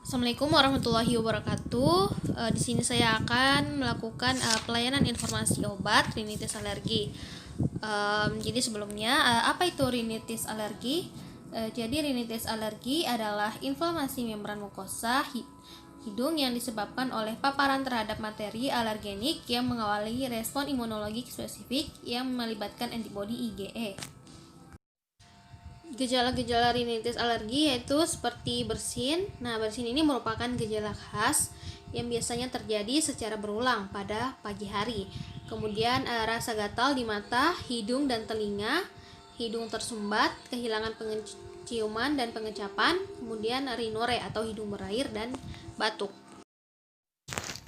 Assalamualaikum warahmatullahi wabarakatuh. Di sini saya akan melakukan pelayanan informasi obat rinitis alergi. Jadi sebelumnya, apa itu rinitis alergi? Jadi rinitis alergi adalah inflamasi membran mukosa hidung yang disebabkan oleh paparan terhadap materi alergenik yang mengawali respon imunologi spesifik yang melibatkan antibodi IgE. Gejala-gejala rinitis alergi yaitu seperti bersin. Nah, bersin ini merupakan gejala khas yang biasanya terjadi secara berulang pada pagi hari. Kemudian rasa gatal di mata, hidung dan telinga, hidung tersumbat, kehilangan penciuman dan pengecapan, kemudian rhinore atau hidung berair dan batuk.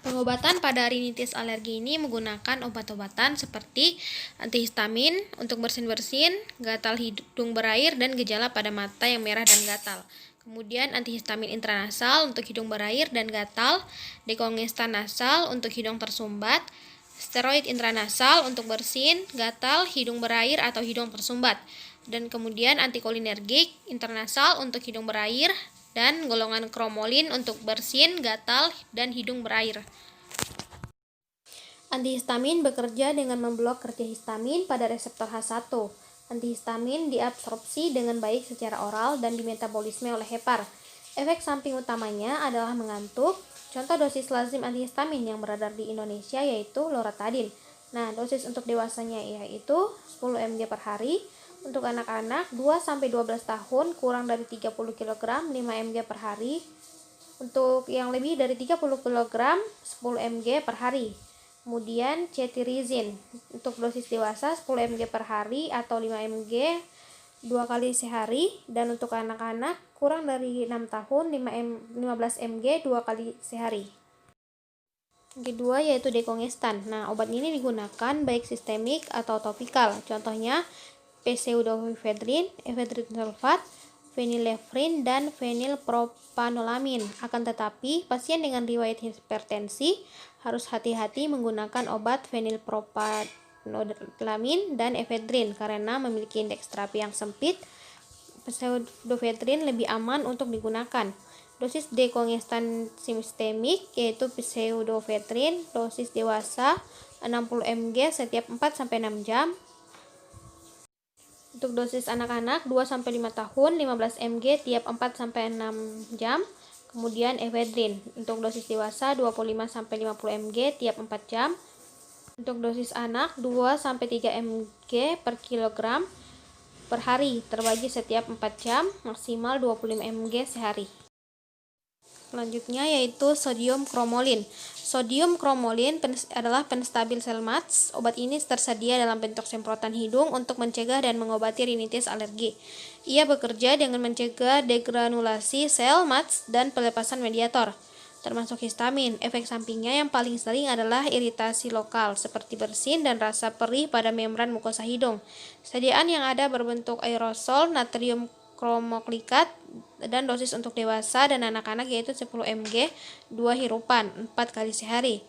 Pengobatan pada rinitis alergi ini menggunakan obat-obatan seperti antihistamin untuk bersin-bersin, gatal hidung berair, dan gejala pada mata yang merah dan gatal. Kemudian antihistamin intranasal untuk hidung berair dan gatal, dekongestan nasal untuk hidung tersumbat, steroid intranasal untuk bersin, gatal, hidung berair atau hidung tersumbat, dan kemudian antikolinergik intranasal untuk hidung berair, dan golongan kromolin untuk bersin, gatal, dan hidung berair. Antihistamin bekerja dengan memblok kerja histamin pada reseptor H1. Antihistamin diabsorpsi dengan baik secara oral dan dimetabolisme oleh hepar. Efek samping utamanya adalah mengantuk. Contoh dosis lazim antihistamin yang beredar di Indonesia yaitu loratadin. Nah, dosis untuk dewasanya yaitu 10 mg per hari. Untuk anak-anak 2-12 tahun kurang dari 30 kg 5 mg per hari. Untuk yang lebih dari 30 kg 10 mg per hari. Kemudian cetirizine untuk dosis dewasa 10 mg per hari atau 5 mg 2 kali sehari, dan untuk anak-anak kurang dari 6 tahun 15 mg 2 kali sehari. Kedua yaitu dekongestan. Nah, obat ini digunakan baik sistemik atau topikal. Contohnya pseudoephedrine, ephedrine sulfat, phenylephrine, dan phenylpropanolamin. Akan tetapi, pasien dengan riwayat hipertensi harus hati-hati menggunakan obat phenylpropanolamin dan ephedrine karena memiliki indeks terapi yang sempit. Pseudoephedrine lebih aman untuk digunakan. Dosis dekongestan sistemik yaitu pseudoephedrine dosis dewasa 60 mg setiap 4-6 jam. Untuk dosis anak-anak 2-5 tahun 15 mg tiap 4-6 jam. Kemudian ephedrine untuk dosis dewasa 25-50 mg tiap 4 jam. Untuk dosis anak 2-3 mg per kilogram per hari terbagi setiap 4 jam, maksimal 25 mg sehari. Selanjutnya yaitu sodium kromolin. Sodium kromolin adalah penstabil sel MATS. Obat ini tersedia dalam bentuk semprotan hidung untuk mencegah dan mengobati rinitis alergi. Ia bekerja dengan mencegah degranulasi sel MATS dan pelepasan mediator, termasuk histamin. Efek sampingnya yang paling sering adalah iritasi lokal seperti bersin dan rasa perih pada membran mukosa hidung. Sediaan yang ada berbentuk aerosol natrium kromoklikat, dan dosis untuk dewasa dan anak-anak yaitu 10 mg 2 hirupan 4 kali sehari.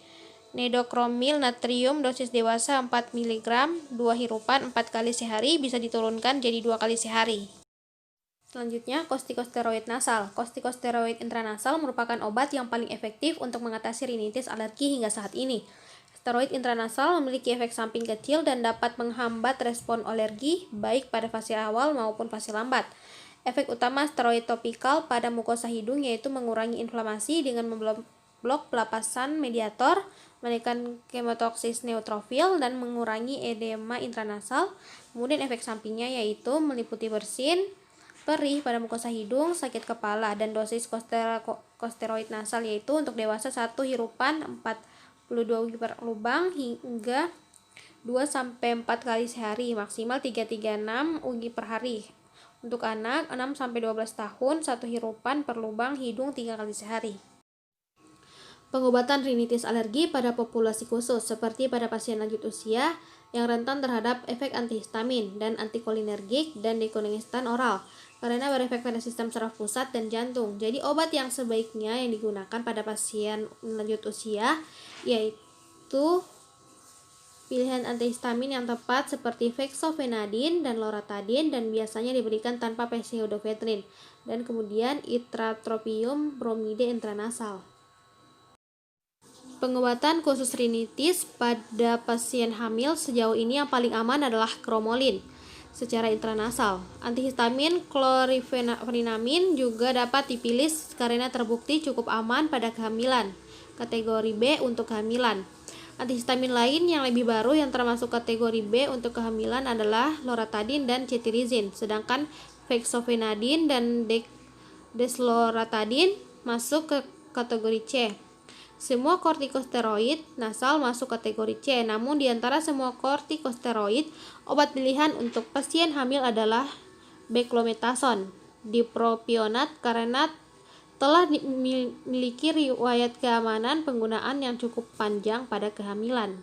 Nedokromil natrium dosis dewasa 4 mg 2 hirupan 4 kali sehari bisa diturunkan jadi 2 kali sehari. Selanjutnya, kortikosteroid nasal. Kortikosteroid intranasal merupakan obat yang paling efektif untuk mengatasi rinitis alergi hingga saat ini. Steroid intranasal memiliki efek samping kecil dan dapat menghambat respon alergi baik pada fase awal maupun fase lambat. Efek utama steroid topikal pada mukosa hidung yaitu mengurangi inflamasi dengan memblok pelepasan mediator, menekan chemotoksis neutrofil, dan mengurangi edema intranasal. Kemudian efek sampingnya yaitu meliputi bersin, perih pada mukosa hidung, sakit kepala, dan dosis kortikosteroid nasal yaitu untuk dewasa 1 hirupan 42 Ug per lubang hingga 2-4 kali sehari, maksimal 336 Ug per hari. Untuk anak 6-12 tahun 1 hirupan per lubang hidung 3 kali sehari. Pengobatan rinitis alergi pada populasi khusus seperti pada pasien lanjut usia yang rentan terhadap efek antihistamin dan antikolinergik dan dekongestan oral karena berefek pada sistem saraf pusat dan jantung. Jadi obat yang sebaiknya yang digunakan pada pasien lanjut usia yaitu Pilihan antihistamin yang tepat seperti fexofenadin dan loratadin dan biasanya diberikan tanpa pseudoephedrine, dan kemudian ipratropium bromide intranasal. Pengobatan khusus rinitis pada pasien hamil sejauh ini yang paling aman adalah cromolyn secara intranasal. Antihistamin chlorpheniramine juga dapat dipilih karena terbukti cukup aman pada kehamilan. Kategori B untuk kehamilan. Antihistamin lain yang lebih baru yang termasuk kategori B untuk kehamilan adalah loratadin dan cetirizine, sedangkan fexofenadin dan desloratadin masuk ke kategori C. Semua kortikosteroid nasal masuk kategori C, namun di antara semua kortikosteroid, obat pilihan untuk pasien hamil adalah beclomethasone dipropionat karena telah memiliki riwayat keamanan penggunaan yang cukup panjang pada kehamilan.